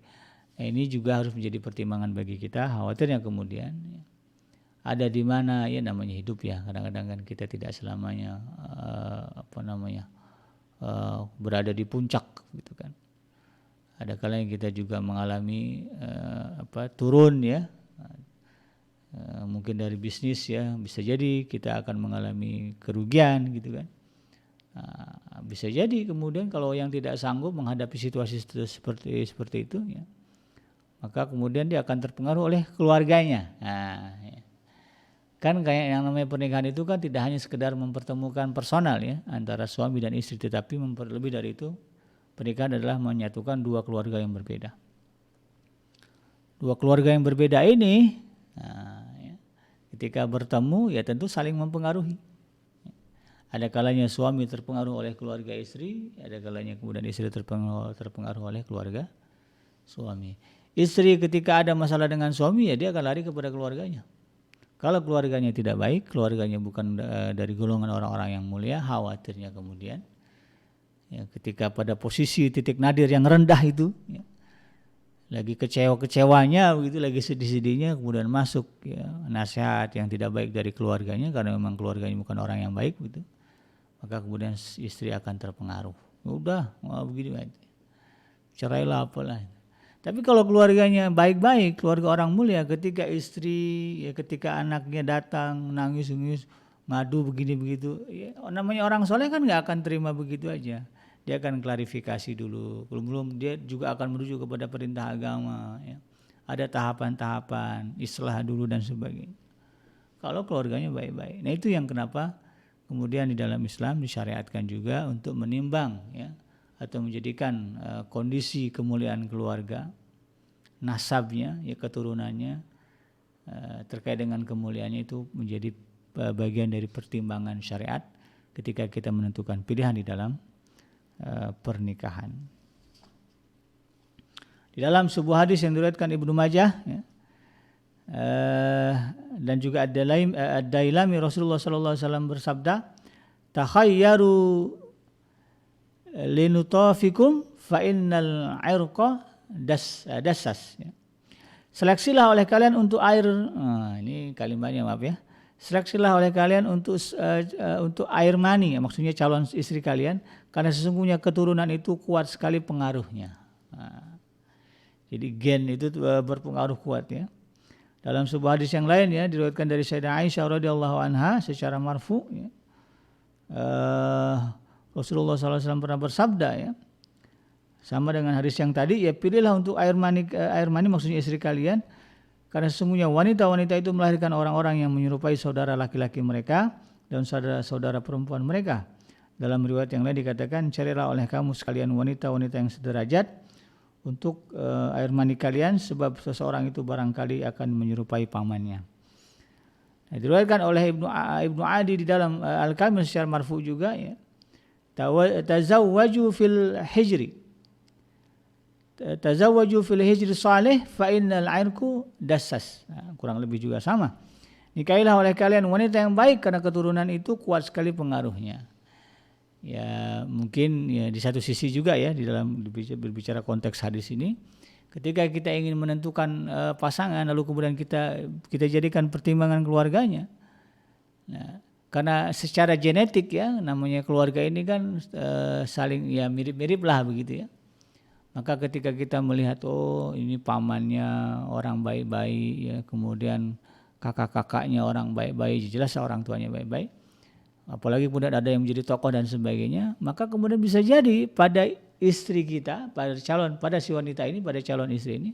Nah, ini juga harus menjadi pertimbangan bagi kita. Khawatirnya kemudian, ya, ada di mana, ya, namanya hidup, ya, kadang-kadang kan kita tidak selamanya berada di puncak gitu kan. Ada kalanya kita juga mengalami turun, ya, mungkin dari bisnis, ya, bisa jadi kita akan mengalami kerugian gitu kan. Bisa jadi kemudian kalau yang tidak sanggup menghadapi situasi seperti itu, ya, maka kemudian dia akan terpengaruh oleh keluarganya. Ya. Kan kayak yang namanya pernikahan itu kan tidak hanya sekedar mempertemukan personal, ya, antara suami dan istri, tetapi lebih dari itu, pernikahan adalah menyatukan dua keluarga yang berbeda. Dua keluarga yang berbeda ini, ya, ketika bertemu, ya, tentu saling mempengaruhi. Ada kalanya suami terpengaruh oleh keluarga istri, ada kalanya kemudian istri terpengaruh oleh keluarga suami. Istri ketika ada masalah dengan suami, ya, dia akan lari kepada keluarganya. Kalau keluarganya tidak baik, keluarganya bukan dari golongan orang-orang yang mulia, khawatirnya kemudian, ya, ketika pada posisi titik nadir yang rendah itu, ya, lagi kecewanya begitu, lagi sedih-sedihnya, kemudian masuk, ya, nasihat yang tidak baik dari keluarganya, karena memang keluarganya bukan orang yang baik gitu, maka kemudian istri akan terpengaruh. Udah, begini aja, cerailah apalah. Tapi kalau keluarganya baik-baik, keluarga orang mulia, ketika istri, ya, ketika anaknya datang nangis-nangis, ngadu begini begitu, ya, namanya orang soleh kan nggak akan terima begitu aja. Dia akan klarifikasi dulu, belum dia juga akan menuju kepada perintah agama, ya. Ada tahapan-tahapan, islah dulu dan sebagainya. Kalau keluarganya baik-baik, nah itu yang kenapa kemudian di dalam Islam disyariatkan juga untuk menimbang, ya, atau menjadikan kondisi kemuliaan keluarga, nasabnya, ya, keturunannya, terkait dengan kemuliaannya itu menjadi bagian dari pertimbangan syariat ketika kita menentukan pilihan di dalam pernikahan. Di dalam sebuah hadis yang diriwayatkan Ibnu Majah, ya, dan juga Ad-Dailami, Rasulullah sallallahu alaihi wasallam bersabda, takhayyaru linutafikum fa innal irqa dasas, ya. Seleksilah oleh kalian untuk air, ini kalimatnya maaf, ya. Seleksilah oleh kalian untuk air mani, maksudnya calon istri kalian, karena sesungguhnya keturunan itu kuat sekali pengaruhnya. Jadi gen itu berpengaruh kuat, ya. Dalam sebuah hadis yang lain, ya, diriwayatkan dari Sayyidah Aisyah radhiyallahu anha secara marfu, ya, Rasulullah SAW pernah bersabda, ya, sama dengan hadis yang tadi, ya, pilihlah untuk air mani maksudnya istri kalian, karena sesungguhnya wanita-wanita itu melahirkan orang-orang yang menyerupai saudara laki-laki mereka dan saudara-saudara perempuan mereka. Dalam riwayat yang lain dikatakan, carilah oleh kamu sekalian wanita-wanita yang sederajat untuk air mani kalian, sebab seseorang itu barangkali akan menyerupai pamannya. Nah, diriwayatkan oleh Ibnu Adi di dalam Al-Kamil secara marfu juga, ya. Tazawwaju fil hijri. Tazawwaju fil hijri salih fa innal irku dassas. Nah, kurang lebih juga sama. Nikahilah oleh kalian wanita yang baik karena keturunan itu kuat sekali pengaruhnya. Ya, mungkin ya di satu sisi juga ya, di dalam berbicara konteks hadis ini, ketika kita ingin menentukan pasangan lalu kemudian kita jadikan pertimbangan keluarganya. Nah, karena secara genetik ya, namanya keluarga ini kan saling ya mirip-mirip lah begitu ya. Maka ketika kita melihat, oh ini pamannya orang baik-baik ya, kemudian kakak-kakaknya orang baik-baik, jelas orang tuanya baik-baik, apalagi kemudian ada yang menjadi tokoh dan sebagainya, maka kemudian bisa jadi pada istri kita, pada si wanita ini, pada calon istri ini,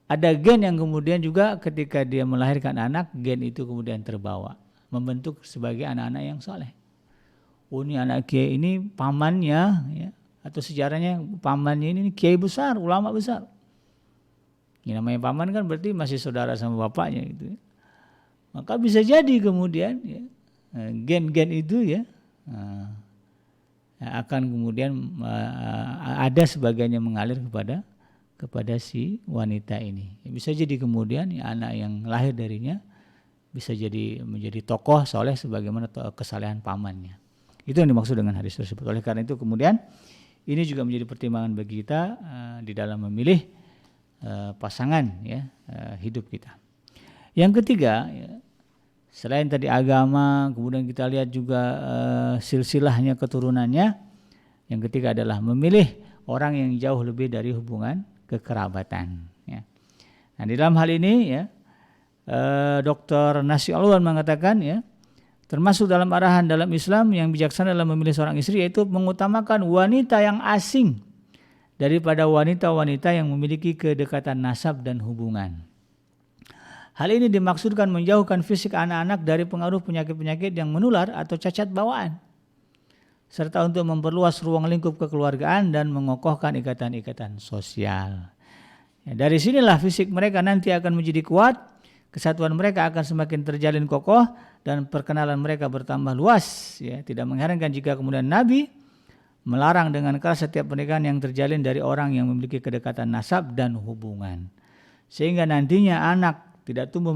ada gen yang kemudian juga ketika dia melahirkan anak, gen itu kemudian terbawa, membentuk sebagai anak-anak yang soleh. Oh ini anak kiai ini pamannya ya, atau sejarahnya pamannya ini kiai besar, ulama besar. Ini namanya paman kan berarti masih saudara sama bapaknya gitu. Maka bisa jadi kemudian ya, gen-gen itu ya akan kemudian ada sebagiannya mengalir kepada si wanita ini. Bisa jadi kemudian ya, anak yang lahir darinya bisa jadi menjadi tokoh soleh sebagaimana kesalehan pamannya. Itu yang dimaksud dengan hadis tersebut. Oleh karena itu kemudian ini juga menjadi pertimbangan bagi kita di dalam memilih pasangan ya, hidup kita. Yang ketiga ya, selain tadi agama, kemudian kita lihat juga silsilahnya, keturunannya. Yang ketiga adalah memilih orang yang jauh lebih dari hubungan kekerabatan. Ya. Nah, di dalam hal ini ya, Dr. Nasi Alwan mengatakan ya, termasuk dalam arahan dalam Islam yang bijaksana dalam memilih seorang istri, yaitu mengutamakan wanita yang asing daripada wanita-wanita yang memiliki kedekatan nasab dan hubungan. Hal ini dimaksudkan menjauhkan fisik anak-anak dari pengaruh penyakit-penyakit yang menular atau cacat bawaan, serta untuk memperluas ruang lingkup kekeluargaan dan mengokohkan ikatan-ikatan sosial. Ya, dari sinilah fisik mereka nanti akan menjadi kuat, kesatuan mereka akan semakin terjalin kokoh, dan perkenalan mereka bertambah luas. Ya, tidak mengherankan jika kemudian Nabi melarang dengan keras setiap pernikahan yang terjalin dari orang yang memiliki kedekatan nasab dan hubungan, sehingga nantinya anak tidak tumbuh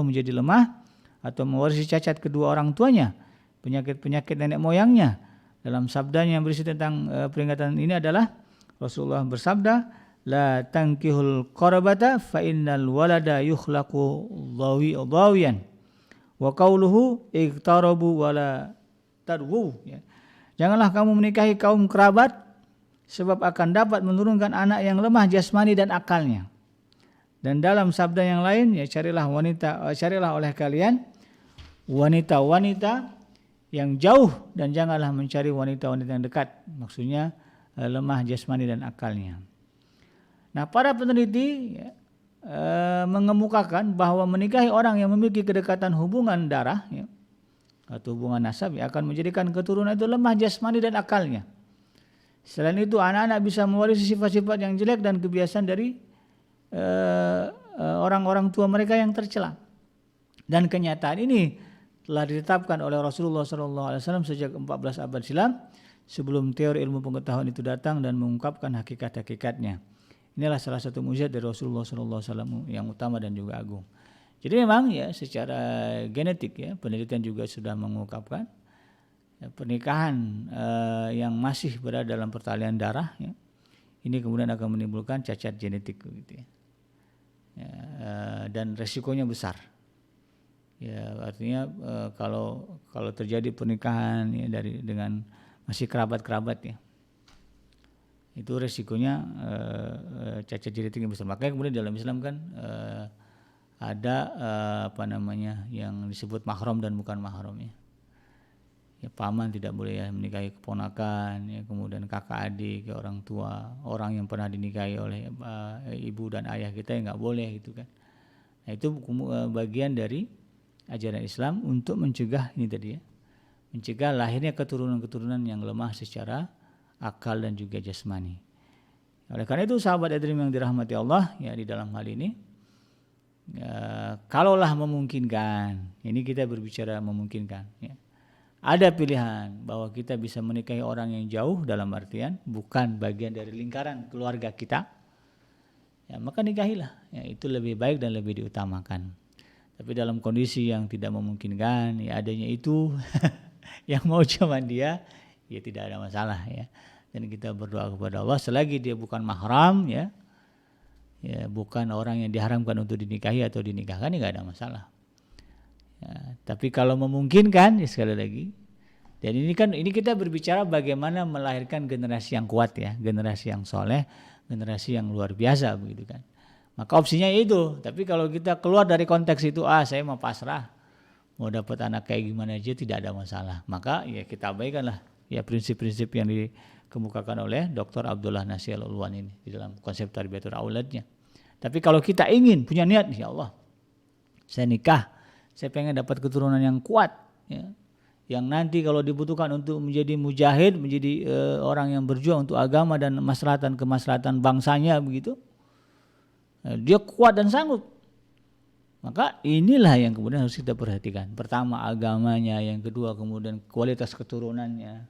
menjadi lemah atau mewarisi cacat kedua orang tuanya, penyakit-penyakit nenek moyangnya. Dalam sabdanya yang berisi tentang peringatan ini adalah Rasulullah bersabda, la tankihul qarabata fa innal walada yukhlaqu dhawiyan wa qauluhu iqtarabu wala tadwu. Ya. Janganlah kamu menikahi kaum kerabat, sebab akan dapat menurunkan anak yang lemah jasmani dan akalnya. Dan dalam sabda yang lain, ya, carilah oleh kalian wanita-wanita yang jauh dan janganlah mencari wanita-wanita yang dekat. Maksudnya lemah jasmani dan akalnya. Nah, para peneliti ya, mengemukakan bahwa menikahi orang yang memiliki kedekatan hubungan darah ya, atau hubungan nasab ya, akan menjadikan keturunan itu lemah jasmani dan akalnya. Selain itu, anak-anak bisa mewarisi sifat-sifat yang jelek dan kebiasaan dari orang-orang tua mereka yang tercela. Dan kenyataan ini telah ditetapkan oleh Rasulullah SAW sejak 14 abad silam, sebelum teori ilmu pengetahuan itu datang dan mengungkapkan hakikat-hakikatnya. Inilah salah satu mukjizat dari Rasulullah SAW yang utama dan juga agung. Jadi memang ya, secara genetik ya, penelitian juga sudah mengungkapkan ya, pernikahan yang masih berada dalam pertalian darah ya, ini kemudian akan menimbulkan cacat genetik gitu ya. Dan resikonya besar. Ya, artinya kalau terjadi pernikahan ya, dengan masih kerabat-kerabat ya, itu resikonya cacat genetiknya besar. Makanya kemudian dalam Islam kan ada yang disebut mahram dan bukan mahram ya. Ya, paman tidak boleh ya menikahi keponakan ya, kemudian kakak adik ya, orang tua, orang yang pernah dinikahi oleh ibu dan ayah kita ya nggak boleh gitu kan. Nah, itu bagian dari ajaran Islam untuk mencegah ini tadi ya, mencegah lahirnya keturunan-keturunan yang lemah secara akal dan juga jasmani. Oleh karena itu sahabat Adrim yang dirahmati Allah ya, di dalam hal ini kalaulah memungkinkan, ini kita berbicara memungkinkan ya, ada pilihan bahwa kita bisa menikahi orang yang jauh dalam artian bukan bagian dari lingkaran keluarga kita, ya maka nikahilah ya, itu lebih baik dan lebih diutamakan. Tapi dalam kondisi yang tidak memungkinkan ya, adanya itu yang mau cuman dia, ya tidak ada masalah ya. Dan kita berdoa kepada Allah selagi dia bukan mahram ya, ya bukan orang yang diharamkan untuk dinikahi atau dinikahkan, ya nggak ada masalah. Ya, tapi kalau memungkinkan ya sekali lagi, dan ini kita berbicara bagaimana melahirkan generasi yang kuat ya, generasi yang soleh, generasi yang luar biasa begitu kan. Maka opsinya itu. Tapi kalau kita keluar dari konteks itu, saya mau pasrah, mau dapat anak kayak gimana aja tidak ada masalah. Maka ya kita abaikanlah ya prinsip-prinsip yang dikemukakan oleh Dr. Abdullah Nasir Al-Ulwan ini di dalam konsep Tarbiyatul Auladnya. Tapi kalau kita ingin punya niat, ya Allah, saya nikah, saya pengen dapat keturunan yang kuat, ya, yang nanti kalau dibutuhkan untuk menjadi mujahid, menjadi orang yang berjuang untuk agama dan kemaslahatan bangsanya begitu, dia kuat dan sanggup. Maka inilah yang kemudian harus kita perhatikan. Pertama agamanya, yang kedua kemudian kualitas keturunannya,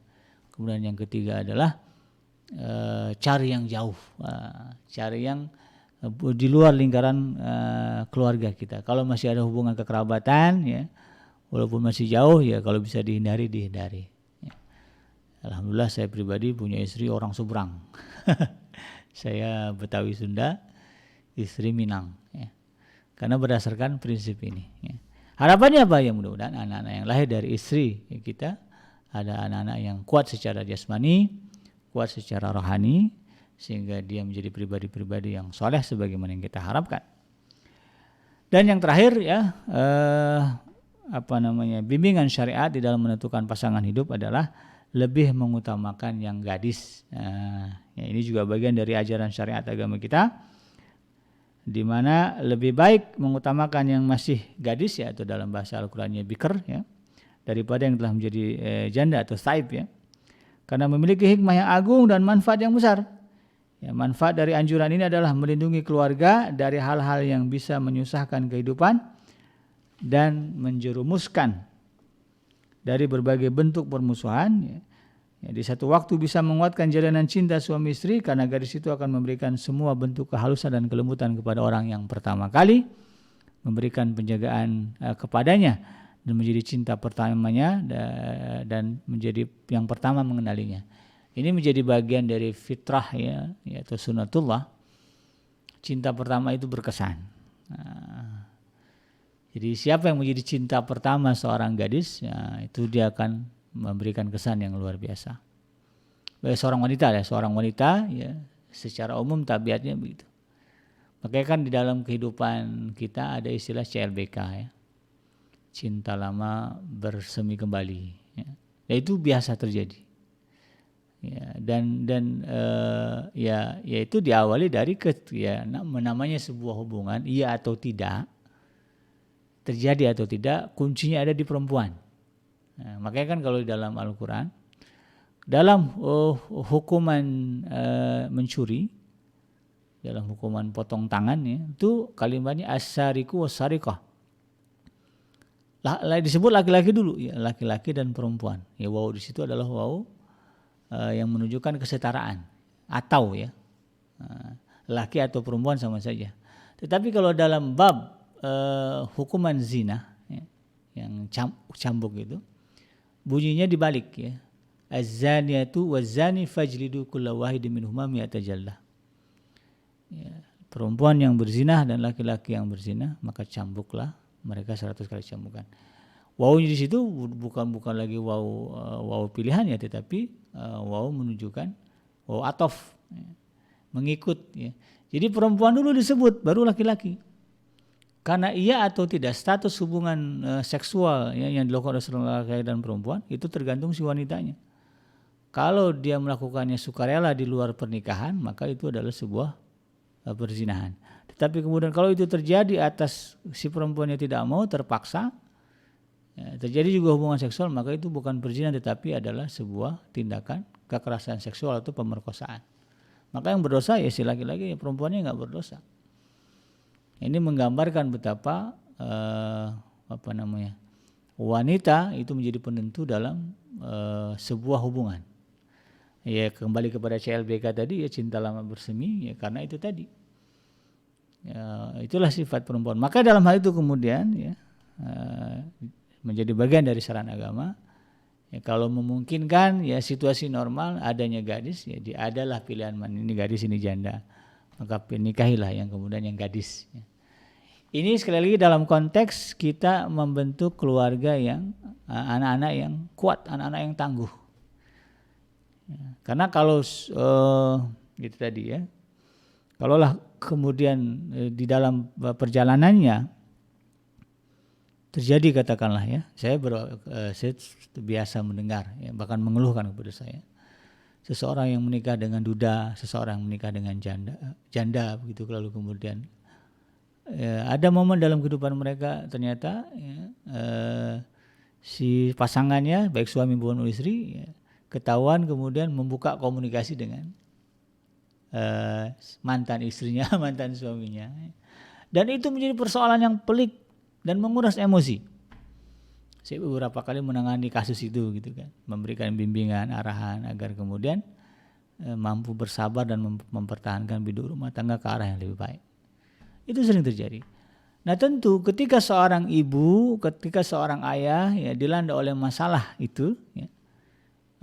kemudian yang ketiga adalah cari yang jauh, cari yang di luar lingkaran keluarga kita. Kalau masih ada hubungan kekerabatan ya, walaupun masih jauh ya, kalau bisa dihindari ya. Alhamdulillah saya pribadi punya istri orang Seberang. Saya Betawi Sunda, istri Minang ya. Karena berdasarkan prinsip ini ya. Harapannya apa ya, mudah-mudahan anak-anak yang lahir dari istri ya, kita ada anak-anak yang kuat secara jasmani, kuat secara rohani, sehingga dia menjadi pribadi-pribadi yang soleh sebagaimana yang kita harapkan. Dan yang terakhir ya, bimbingan syariat di dalam menentukan pasangan hidup adalah lebih mengutamakan yang gadis. Ya, ini juga bagian dari ajaran syariat agama kita, di mana lebih baik mengutamakan yang masih gadis ya, atau dalam bahasa Al-Qur'annya bikr ya, daripada yang telah menjadi janda atau thaib ya, karena memiliki hikmah yang agung dan manfaat yang besar. Ya, manfaat dari anjuran ini adalah melindungi keluarga dari hal-hal yang bisa menyusahkan kehidupan dan menjerumuskan dari berbagai bentuk permusuhan. Ya. Ya, di satu waktu bisa menguatkan jalinan cinta suami istri, karena gadis itu akan memberikan semua bentuk kehalusan dan kelembutan kepada orang yang pertama kali memberikan penjagaan kepadanya dan menjadi cinta pertamanya dan menjadi yang pertama mengenalinya. Ini menjadi bagian dari fitrah ya, yaitu sunnatullah. Cinta pertama itu berkesan. Jadi siapa yang menjadi cinta pertama seorang gadis, ya, itu dia akan memberikan kesan yang luar biasa. Bagi seorang wanita ya, secara umum tabiatnya begitu. Makanya kan di dalam kehidupan kita ada istilah CLBK ya, cinta lama bersemi kembali. Ya, itu biasa terjadi. Ya, dan itu diawali dari namanya sebuah hubungan, iya atau tidak, terjadi atau tidak, kuncinya ada di perempuan. Nah, makanya kan kalau di dalam Al-Quran, dalam hukuman mencuri, dalam hukuman potong tangan ya, itu kalimatnya as-sariqu was-sariqah. Disebut laki-laki dulu ya, laki-laki dan perempuan. Ya, waw di situ adalah waw yang menunjukkan kesetaraan atau ya, laki atau perempuan sama saja. Tetapi kalau dalam bab hukuman zina ya, yang cambuk itu, bunyinya dibalik ya, az-zaniyatu waz-zani fajlidu kulla wahidin minhuma mi'ata jaldah. Ya, perempuan yang berzina dan laki-laki yang berzina, maka cambuklah mereka 100 kali cambukan. Wawnya di situ bukan lagi waw pilihan ya, tetapi waw menunjukkan waw atof ya, mengikut ya. Jadi perempuan dulu disebut, baru laki-laki. Karena iya atau tidak status hubungan seksual ya, yang dilakukan oleh seorang laki-laki dan perempuan itu tergantung si wanitanya. Kalau dia melakukannya sukarela di luar pernikahan, maka itu adalah sebuah perzinahan. Tetapi kemudian kalau itu terjadi atas si perempuannya tidak mau, terpaksa, ya, terjadi juga hubungan seksual, maka itu bukan perzinahan tetapi adalah sebuah tindakan kekerasan seksual atau pemerkosaan. Maka yang berdosa ya si laki-laki, ya perempuannya nggak berdosa. Ini menggambarkan betapa wanita itu menjadi penentu dalam sebuah hubungan. Ya kembali kepada CLBK tadi, ya cinta lama bersemi, ya karena itu tadi. Ya, itulah sifat perempuan. Maka dalam hal itu kemudian ya menjadi bagian dari saran agama. Ya, kalau memungkinkan ya situasi normal adanya gadis, ya adalah pilihan ini gadis ini janda, maka nikahilah yang kemudian yang gadis. Ya. Ini sekali lagi dalam konteks kita membentuk keluarga yang anak-anak yang kuat, anak-anak yang tangguh. Ya, karena kalau gitu tadi ya, kalaulah kemudian di dalam perjalanannya terjadi katakanlah ya, saya biasa mendengar ya, bahkan mengeluhkan kepada saya, seseorang yang menikah dengan duda, seseorang yang menikah dengan janda begitu, lalu kemudian ada momen dalam kehidupan mereka ternyata ya, si pasangannya baik suami maupun istri ya, ketahuan kemudian membuka komunikasi dengan mantan istrinya, mantan suaminya, dan itu menjadi persoalan yang pelik dan menguras emosi. Saya beberapa kali menangani kasus itu gitu kan, memberikan bimbingan, arahan agar kemudian mampu bersabar dan mempertahankan hidup rumah tangga ke arah yang lebih baik. Itu sering terjadi. Nah tentu ketika seorang ibu, ketika seorang ayah ya dilanda oleh masalah itu, ya,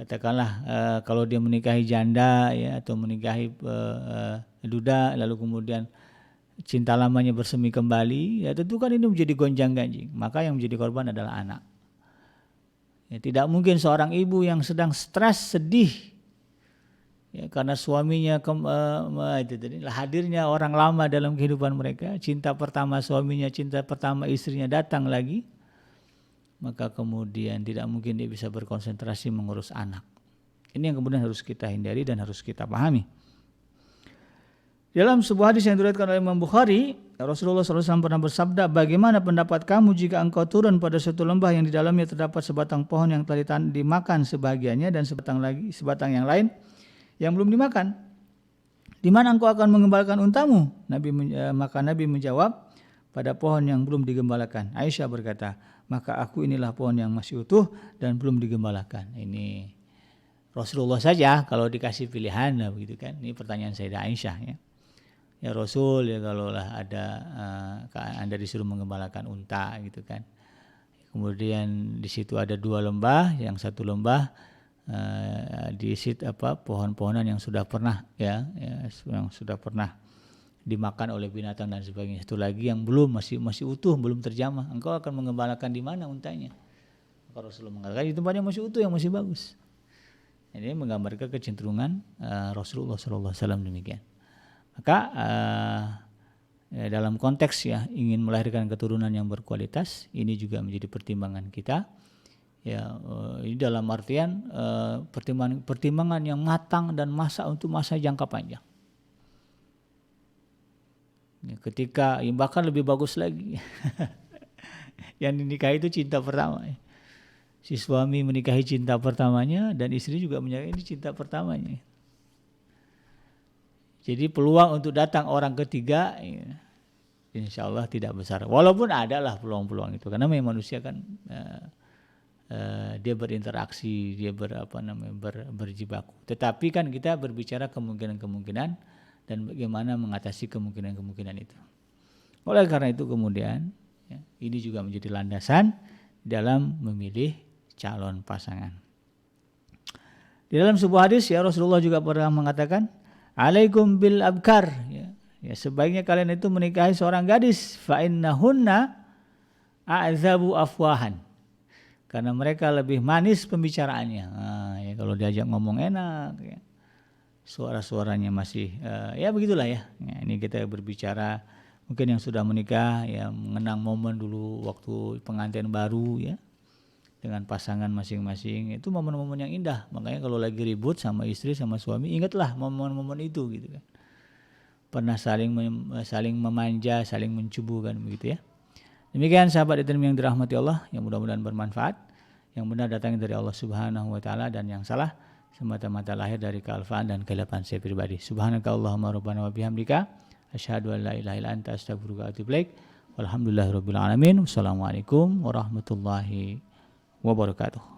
katakanlah kalau dia menikahi janda ya atau menikahi duda, lalu kemudian cinta lamanya bersemi kembali, ya tentu kan ini menjadi gonjang-ganjing. Maka yang menjadi korban adalah anak. Ya, tidak mungkin seorang ibu yang sedang stres, sedih, ya, karena suaminya hadirnya orang lama dalam kehidupan mereka, cinta pertama suaminya, cinta pertama istrinya datang lagi, maka kemudian tidak mungkin dia bisa berkonsentrasi mengurus anak. Ini yang kemudian harus kita hindari dan harus kita pahami. Dalam sebuah hadis yang diriwayatkan oleh Imam Bukhari, Rasulullah SAW pernah bersabda, bagaimana pendapat kamu jika engkau turun pada suatu lembah yang di dalamnya terdapat sebatang pohon yang telah dimakan sebagiannya dan sebatang yang lain yang belum dimakan? Di mana engkau akan mengembalakan untamu? Maka Nabi menjawab, pada pohon yang belum digembalakan. Aisyah berkata, maka aku inilah pohon yang masih utuh dan belum digembalakan. Ini Rasulullah saja kalau dikasih pilihan, nah begitu kan. Ini pertanyaan Sayyidah Aisyah ya. Ya Rasul, ya kalaulah ada Anda disuruh mengembalakan unta gitu kan. Kemudian di situ ada dua lembah, yang satu lembah diisi pohon-pohonan yang sudah pernah yang sudah pernah dimakan oleh binatang dan sebagainya. Satu lagi yang belum, masih utuh, belum terjamah. Engkau akan mengembalakan di mana untanya? Maka Rasulullah mengatakan di tempatnya masih utuh, yang masih bagus. Ini menggambarkan kecenderungan Rasulullah SAW demikian. Maka dalam konteks ya ingin melahirkan keturunan yang berkualitas, ini juga menjadi pertimbangan kita. Ya, ini dalam artian pertimbangan yang matang dan untuk masa jangka panjang. Ya, ketika bahkan lebih bagus lagi, yang dinikahi itu cinta pertama. Si suami menikahi cinta pertamanya dan istri juga menikahi cinta pertamanya. Jadi peluang untuk datang orang ketiga insya Allah tidak besar. Walaupun ada lah peluang-peluang itu, karena memang manusia kan dia berinteraksi, dia berjibaku. Tetapi kan kita berbicara kemungkinan-kemungkinan dan bagaimana mengatasi kemungkinan-kemungkinan itu. Oleh karena itu kemudian ya, ini juga menjadi landasan dalam memilih calon pasangan. Di dalam sebuah hadis ya Rasulullah juga pernah mengatakan, alaikum bil abkar, ya sebaiknya kalian itu menikahi seorang gadis, fa innahunna a'zabu afwahan, karena mereka lebih manis pembicaraannya. Nah, ya kalau diajak ngomong enak, ya. Suara-suaranya masih ya begitulah ya. Ini kita berbicara mungkin yang sudah menikah ya mengenang momen dulu waktu pengantin baru ya dengan pasangan masing-masing, itu momen-momen yang indah. Makanya kalau lagi ribut sama istri sama suami, ingatlah momen-momen itu gitu kan. pernah saling memanja, saling mencubukan begitu ya. Demikian sahabat Eternium yang dirahmati Allah, yang mudah-mudahan bermanfaat, yang benar datangnya dari Allah Subhanahu wa taala, dan yang salah semata-mata lahir dari kealfaan dan kehilafan saya pribadi. Subhanakallahumma rabbana wa bihamdika asyhadu an la ilaha illa anta astaghfiruka wa atubu ilaik. Walhamdulillahirabbil alamin. Wassalamualaikum warahmatullahi wabarakatuh.